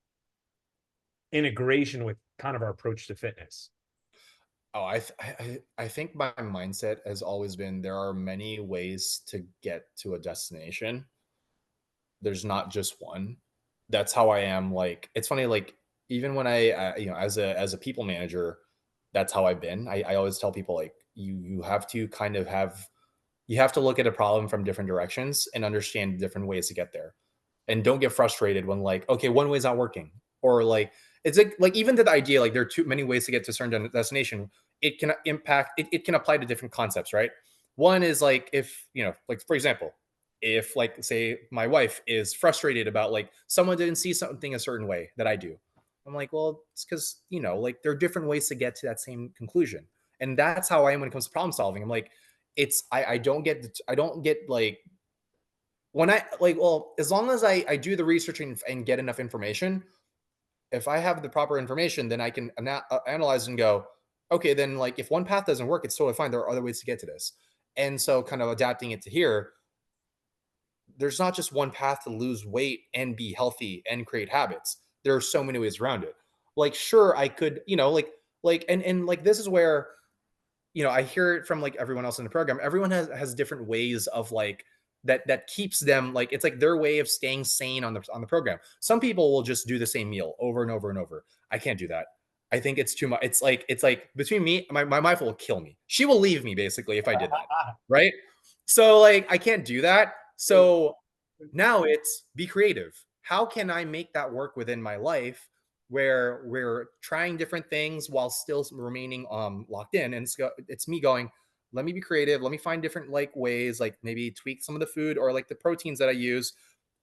integration with kind of our approach to fitness?
Oh, I think my mindset has always been there are many ways to get to a destination. There's not just one. That's how I am. Like it's funny. Like even when I as a people manager, that's how I've been. I always tell people like you have to kind of have you have to look at a problem from different directions and understand different ways to get there. And don't get frustrated when like, okay, one way's not working. Or like it's like even to the idea, like there are too many ways to get to a certain destination, it can impact it can apply to different concepts, right? One is like if, like for example, if like say my wife is frustrated about like someone didn't see something a certain way that I do. I'm like, well, it's because, like there are different ways to get to that same conclusion. And that's how I am when it comes to problem solving. I'm like, I don't get like when I like well as long as I do the research and get enough information. If I have the proper information, then I can analyze and go, okay, then like if one path doesn't work, it's totally fine. There are other ways to get to this. And so kind of adapting it to here, there's not just one path to lose weight and be healthy and create habits. There are so many ways around it. Like sure I could, and like this is where I hear it from like everyone else in the program. Everyone has different ways of like that keeps them like it's like their way of staying sane on the program. Some people will just do the same meal over and over and over. I can't do that. I think it's too much. It's like between me, my wife will kill me. She will leave me basically if I did that. Right. So like I can't do that. So now it's be creative. How can I make that work within my life where we're trying different things while still remaining locked in? And it's me going, let me be creative. Let me find different like ways, like maybe tweak some of the food or like the proteins that I use.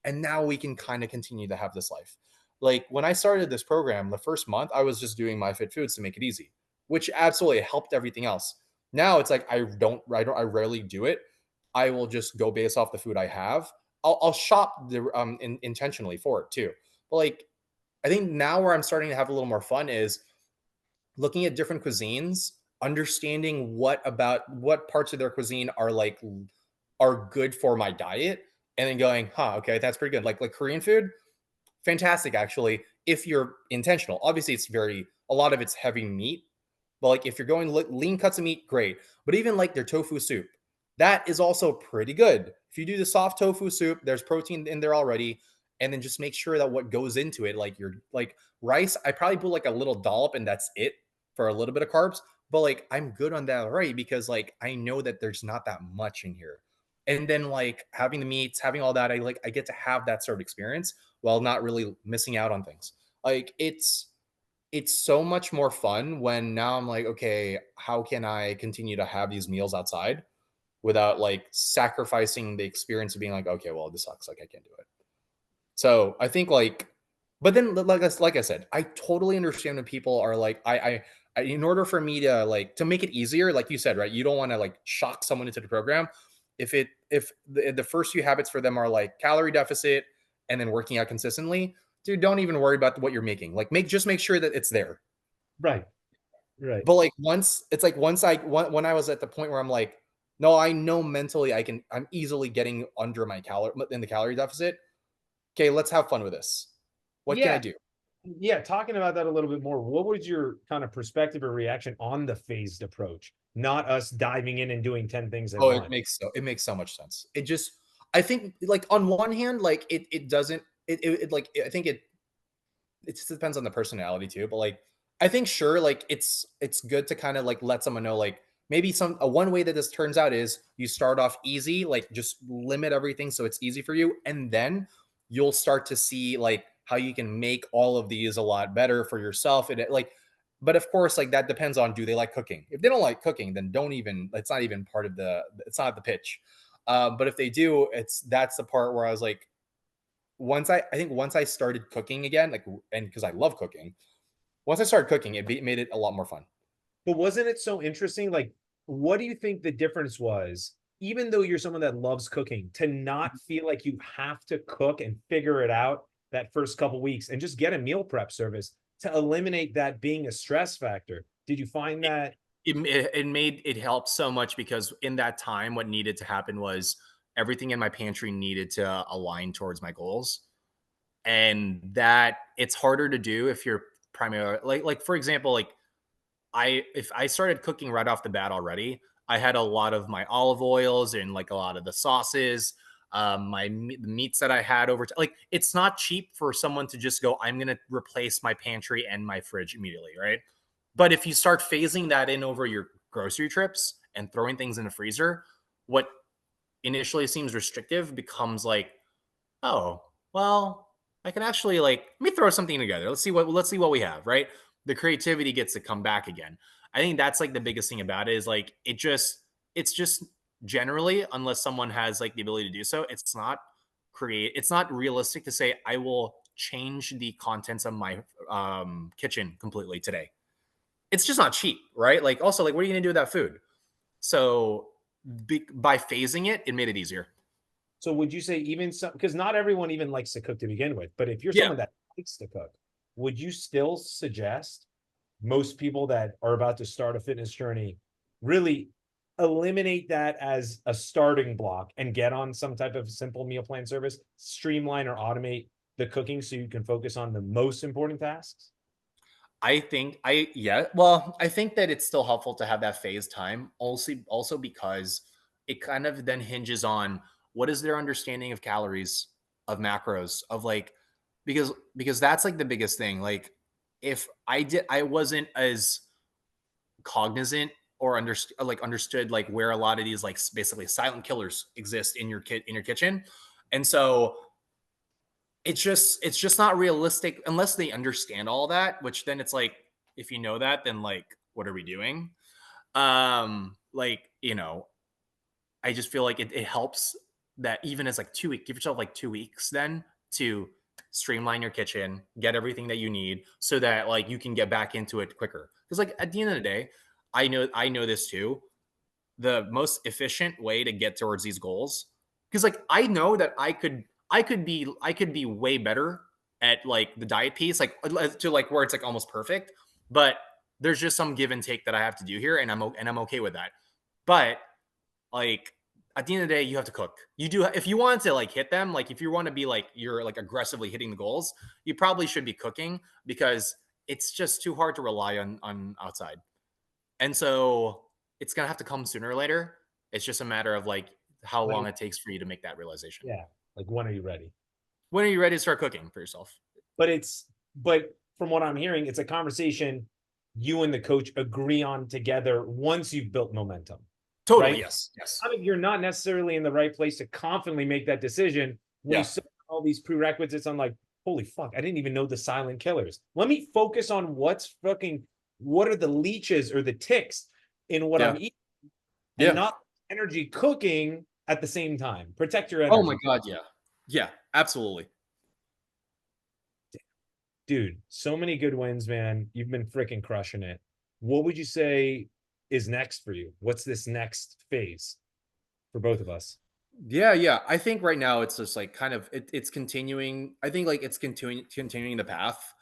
And now we can kind of continue to have this life. Like when I started this program, the first month, I was just doing my fit foods to make it easy, which absolutely helped everything else. Now it's like I rarely do it. I will just go based off the food I have. I'll shop intentionally for it too. But like I think now where I'm starting to have a little more fun is looking at different cuisines, understanding what parts of their cuisine are good for my diet, and then going, huh, okay, that's pretty good. Like Korean food, fantastic actually, if you're intentional. Obviously, a lot of it's heavy meat, but like if you're going lean cuts of meat, great. But even like their tofu soup, that is also pretty good. If you do the soft tofu soup, there's protein in there already. And then just make sure that what goes into it, like your like rice, I probably put like a little dollop and that's it for a little bit of carbs. But like I'm good on that already because like I know that there's not that much in here. And then like having the meats, having all that, I get to have that sort of experience while not really missing out on things. Like it's so much more fun when now I'm like, okay, how can I continue to have these meals outside without like sacrificing the experience of being like, okay, well, this sucks. Like I can't do it. So I think like, but then like I said, I totally understand when people are like, in order for me to like to make it easier, like you said, right? You don't want to like shock someone into the program. If the first few habits for them are like calorie deficit and then working out consistently, dude, don't even worry about what you're making. Like make sure that it's there.
Right. Right.
But like when I was at the point where I'm like, no, I know mentally I'm easily getting under my calorie in the calorie deficit. Okay, let's have fun with this. What can I
Yeah.
do?
Yeah. Talking about that a little bit more, what was your kind of perspective or reaction on the phased approach? Not us diving in and doing 10 things at
Oh,
once.
it makes so much sense. It just I think like on one hand, like it doesn't it like I think it just depends on the personality too. But like I think sure, like it's good to kind of like let someone know like maybe one way that this turns out is you start off easy, like just limit everything so it's easy for you, and then you'll start to see like how you can make all of these a lot better for yourself. And like, but of course, like that depends on do they like cooking. If they don't like cooking, then don't even. It's not even part of it's not the pitch. But if they do, that's the part where I was like, I think once I started cooking again, like, and because I love cooking, once I started cooking, made it a lot more fun.
But wasn't it so interesting? Like, what do you think the difference was, even though you're someone that loves cooking, to not feel like you have to cook and figure it out that first couple weeks and just get a meal prep service to eliminate that being a stress factor? Did you find that?
It helped so much because in that time, what needed to happen was everything in my pantry needed to align towards my goals, and that it's harder to do if you're primarily like for example, like if I started cooking right off the bat already, I had a lot of my olive oils and like a lot of the sauces, the meats that I had over like it's not cheap for someone to just go, I'm gonna replace my pantry and my fridge immediately, right? But if you start phasing that in over your grocery trips and throwing things in the freezer, what initially seems restrictive becomes like, oh, well, I can actually like let me throw something together. Let's see what we have, right? The creativity gets to come back again. I think that's like the biggest thing about it is like it's just generally unless someone has like the ability to do so, it's not realistic to say I will change the contents of my kitchen completely today. It's just not cheap, right? Like also like what are you going to do with that food? So by phasing it, it made it easier.
So would you say even some, because not everyone even likes to cook to begin with, but if you're
Yeah.
someone that likes to cook, would you still suggest most people that are about to start a fitness journey really eliminate that as a starting block and get on some type of simple meal plan service, streamline or automate the cooking so you can focus on the most important tasks?
I think that it's still helpful to have that phase time also because it kind of then hinges on what is their understanding of calories, of macros, of like because that's like the biggest thing. Like if I wasn't as cognizant or understood like where a lot of these like basically silent killers exist in your kitchen. And so it's just not realistic unless they understand all that, which then it's like if you know that then like what are we doing? Like, I just feel like it helps that even as like 2 weeks, give yourself like 2 weeks then to streamline your kitchen, get everything that you need so that like you can get back into it quicker. Because like at the end of the day, I know this too. The most efficient way to get towards these goals, because like I know that I could be way better at like the diet piece, like to like where it's like almost perfect, but there's just some give and take that I have to do here, and I'm okay with that. But like at the end of the day, you have to cook. You do if you want to like hit them, like if you want to be like you're like aggressively hitting the goals, you probably should be cooking because it's just too hard to rely on outside. And so it's gonna have to come sooner or later. It's just a matter of like how long
When,
it takes for you to make that realization.
yeah, like when are you ready?
When are you ready to start cooking for yourself?
But from what I'm hearing, it's a conversation you and the coach agree on together once you've built momentum,
Totally,
right?
yes, yes,
I mean, you're not necessarily in the right place to confidently make that decision when you
yeah,
set all these prerequisites on like, holy fuck, I didn't even know the silent killers. Let me focus on what are the leeches or the ticks in what I'm
yeah,
eating and
yeah.
not energy cooking at the same time. Protect your
Oh my
energy.
god, yeah, yeah, absolutely.
Dude, so many good wins, man. You've been freaking crushing it. what would you say is next for you? What's this next phase for both of us?
Yeah. I think right now it's just like kind of it's continuing. I think like it's continuing the path,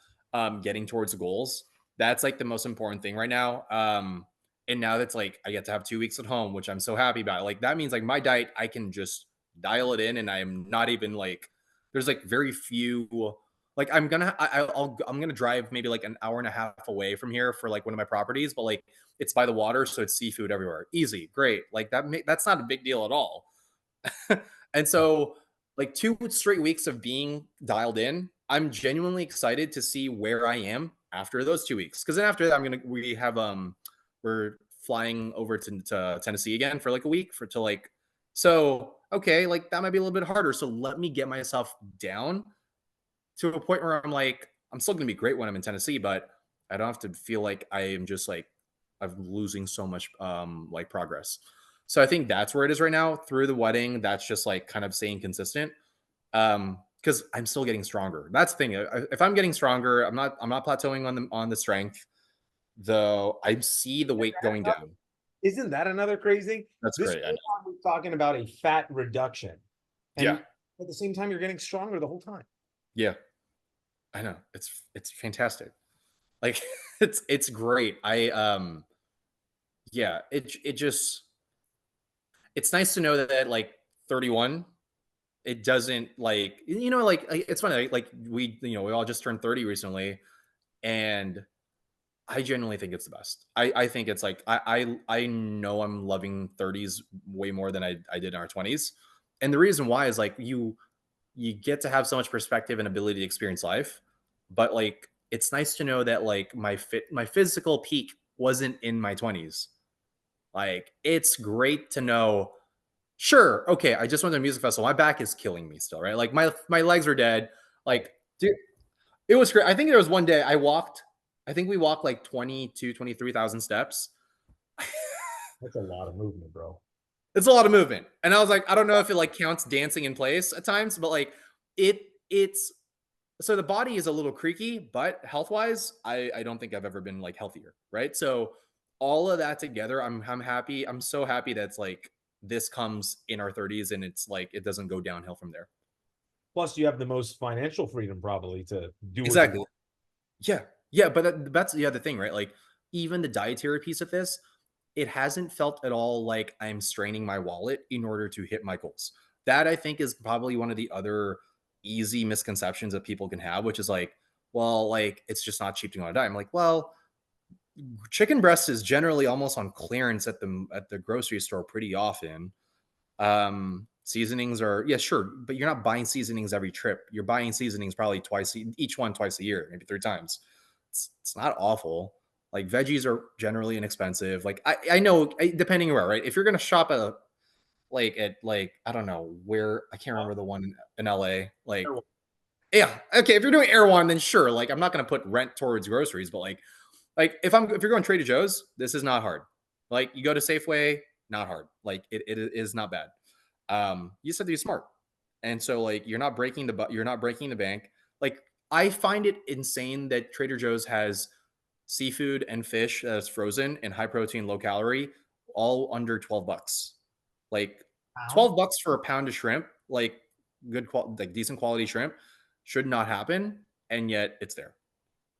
getting towards the goals. That's like the most important thing right now. And now that's like I get to have 2 weeks at home, which I'm so happy about. Like that means like my diet, I can just dial it in, and I'm not even like there's like very few. Like I'm gonna drive maybe like an hour and a half away from here for like one of my properties, but like it's by the water, so it's seafood everywhere. Easy, great. Like that's not a big deal at all. And so, like 2 straight weeks of being dialed in, I'm genuinely excited to see where I am after those 2 weeks. Because then after that, we're flying over to Tennessee again for like a week for to like so okay, like that might be a little bit harder. So let me get myself down to a point where I'm like, I'm still gonna be great when I'm in Tennessee, but I don't have to feel like I am just like I'm losing so much like progress. So I think that's where it is right now through the wedding. That's just like kind of staying consistent. Because I'm still getting stronger. That's the thing. If I'm getting stronger, I'm not plateauing on the strength, though I see the weight going down.
Isn't that another crazy thing?
That's
This
great. I
whole
know.
time we're talking about a fat reduction. And
Yeah.
at the same time, you're getting stronger the whole time.
Yeah. I know. It's fantastic. Like it's great. Yeah, it just it's nice to know that like 31 it doesn't like like it's funny like we all just turned 30 recently, and I genuinely think it's the best. I think it's like I know I'm loving 30s way more than I did in our 20s. And the reason why is like you get to have so much perspective and ability to experience life, but like it's nice to know that like my physical peak wasn't in my 20s. Like it's great to know. Sure, okay, I just went to a music festival. My back is killing me still, right? Like my legs are dead. Like, dude, it was great. I think there was one day I think we walked like 23,000 steps.
That's a lot of movement, bro.
It's a lot of movement. And I was like, I don't know if it like counts dancing in place at times, but like it's so the body is a little creaky, but health wise, I don't think I've ever been like healthier, right? So all of that together, I'm happy. I'm so happy that's like this comes in our 30s, and it's like it doesn't go downhill from there.
Plus, you have the most financial freedom probably to do what you
Exactly.
want.
Yeah. Yeah, but that's the other thing, right? Like even the dietary piece of this, it hasn't felt at all like I'm straining my wallet in order to hit my goals. That I think is probably one of the other easy misconceptions that people can have, which is like, well, like it's just not cheap to go on a diet. I'm like, well, chicken breast is generally almost on clearance at the grocery store pretty often. Seasonings are yeah, sure, but you're not buying seasonings every trip. You're buying seasonings probably each one twice a year, maybe 3 times. It's not awful. Like veggies are generally inexpensive. Like I know depending where, right? If you're gonna shop at like I don't know where I can't remember the one in LA. Like yeah, okay, if you're doing Erewhon, then sure. Like I'm not gonna put rent towards groceries, but like if you're going Trader Joe's, this is not hard. Like you go to Safeway, not hard. Like it is not bad. You just have to be smart. And so like you're not breaking the bank. Like I find it insane that Trader Joe's has seafood and fish that's frozen and high protein, low calorie, all under $12. Like
Pound?
$12 for a pound of shrimp, like like decent quality shrimp, should not happen, and yet it's there.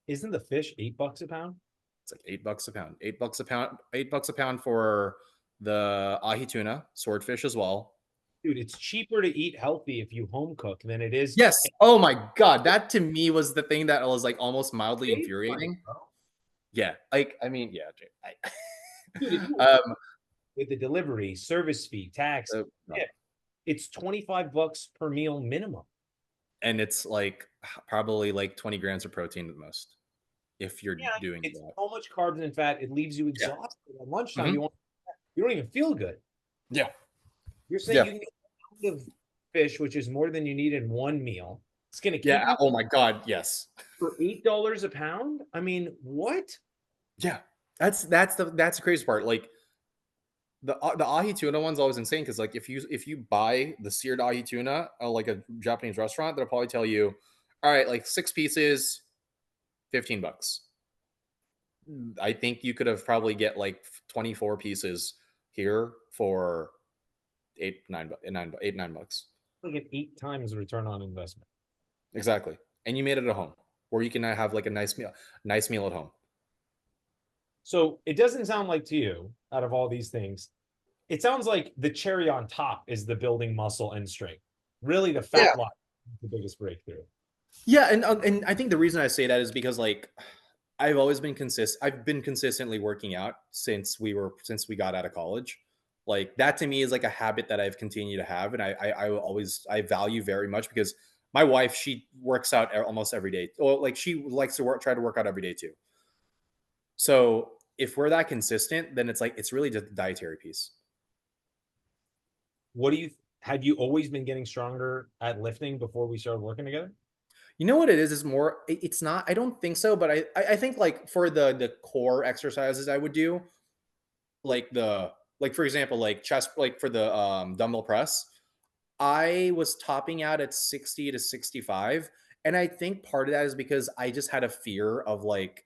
Isn't the fish $8 a pound?
It's like $8 a pound. $8 a pound. $8 a pound for the ahi tuna, swordfish as well.
Dude, it's cheaper to eat healthy if you home cook than it is.
Yes. Oh my god, that to me was the thing that was like almost mildly
Save money,
infuriating.
bro.
Yeah, like I mean, yeah.
Dude, if you
um,
with the delivery, service fee, tax,
no.
yeah, it's $25 per meal minimum.
And it's like probably like 20 grams of protein at the most if you're
Yeah,
doing
it's
that.
so much carbs and fat, it leaves you
Yeah.
exhausted. At lunchtime,
Mhm.
you don't even feel good.
Yeah.
You're saying
Yeah.
you can get a pound of fish, which is more than you need in one meal. It's gonna keep
Yeah.
you
Oh my god. Yes.
for $8 a pound. I mean, what?
Yeah. That's the crazy part. Like the ahi tuna one's always insane because like if you buy the seared ahi tuna at like a Japanese restaurant, they'll probably tell you, all right, like 6 pieces, $15. I think you could have probably get like 24 pieces here for $8-9
Like an 8 times return on investment.
exactly. And you made it at home where you can have like a nice meal at home.
So it doesn't sound like to you, out of all these things, it sounds like the cherry on top is the building muscle and strength. Really, the fat loss is the biggest breakthrough.
Yeah, and I think the reason I say that is because like I've always been I've been consistently working out since we got out of college. Like that to me is like a habit that I've continued to have, and I always I value very much because my wife, she works out almost every day, or like she likes to try to work out every day too. So if we're that consistent, then it's like it's really just the dietary piece.
What do you have you always been getting stronger at lifting before we started working together?
You know what it is? Is more. It's not. I don't think so, but I think like for the core exercises I would do, like for example like chest, like for the dumbbell press, I was topping out at 60 to 65, and I think part of that is because I just had a fear of like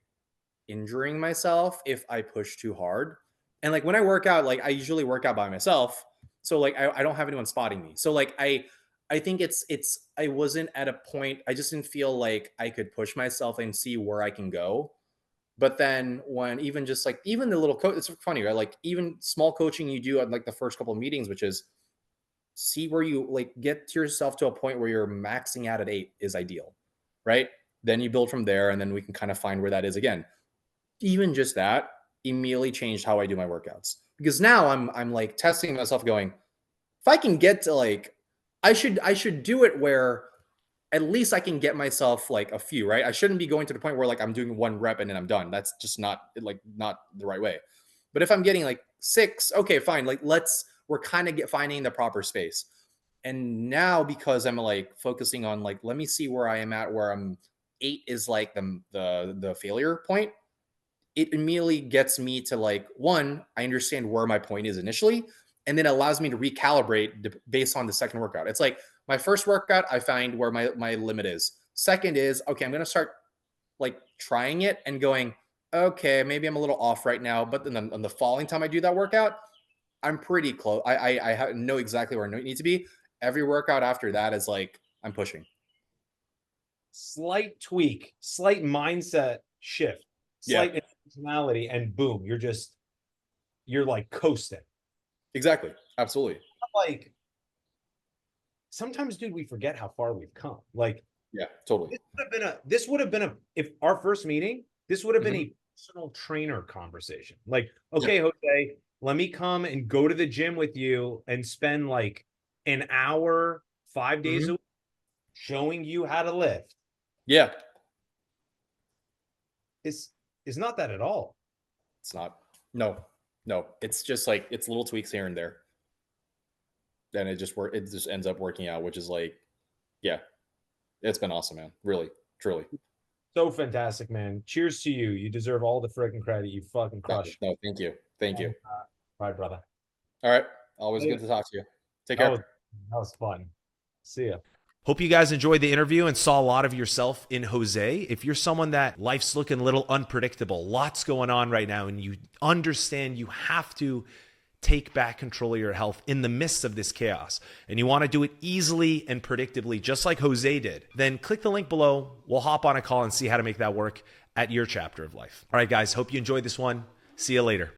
injuring myself if I push too hard. And like when I work out, like I usually work out by myself, so like I don't have anyone spotting me, so like I think it's I wasn't at a point, I just didn't feel like I could push myself and see where I can go. But then when even just like even the little coach, it's funny, right? Like even small coaching you do at like the first couple of meetings, which is see where you like get to yourself to a point where you're maxing out at 8 is ideal, right? Then you build from there, and then we can kind of find where that is again. Even just that immediately changed how I do my workouts, because now I'm like testing myself, going, if I can get to like, I should do it where at least I can get myself like a few, right? I shouldn't be going to the point where like I'm doing 1 rep and then I'm done. That's just not the right way. But if I'm getting like 6, okay, fine. Like we're kind of finding the proper space. And now because I'm like focusing on like, let me see where I am at, where I'm 8 is like the failure point. It immediately gets me to like, one, I understand where my point is initially, and then allows me to recalibrate based on the second workout. It's like my first workout, I find where my limit is. Second is, okay, I'm going to start like trying it and going, okay, maybe I'm a little off right now. But then on the following time I do that workout, I'm pretty close. I know exactly where I need to be. Every workout after that is like, I'm pushing.
Slight tweak, slight mindset shift, slight personality, and boom, you're like coasting.
Exactly. Absolutely.
Like sometimes, dude, we forget how far we've come. Like,
yeah, totally.
This would have been if our first meeting, this would have been a personal trainer conversation. Like, okay, Jose, let me come and go to the gym with you and spend like an hour, 5 days a week showing you how to lift.
Yeah.
It's not that at all.
It's not. No. It's just like, it's little tweaks here and there. Then it just ends up working out, which is like, yeah, it's been awesome, man. Really, truly.
So fantastic, man. Cheers to you. You deserve all the freaking credit. You fucking crushed.
No, thank you. Thank you.
All right, brother.
All right. Always good to talk to you. Take care.
That was fun. See ya.
Hope you guys enjoyed the interview and saw a lot of yourself in Jose. If you're someone that life's looking a little unpredictable, lots going on right now, and you understand you have to take back control of your health in the midst of this chaos, and you want to do it easily and predictably, just like Jose did, then click the link below. We'll hop on a call and see how to make that work at your chapter of life. All right, guys, hope you enjoyed this one. See you later.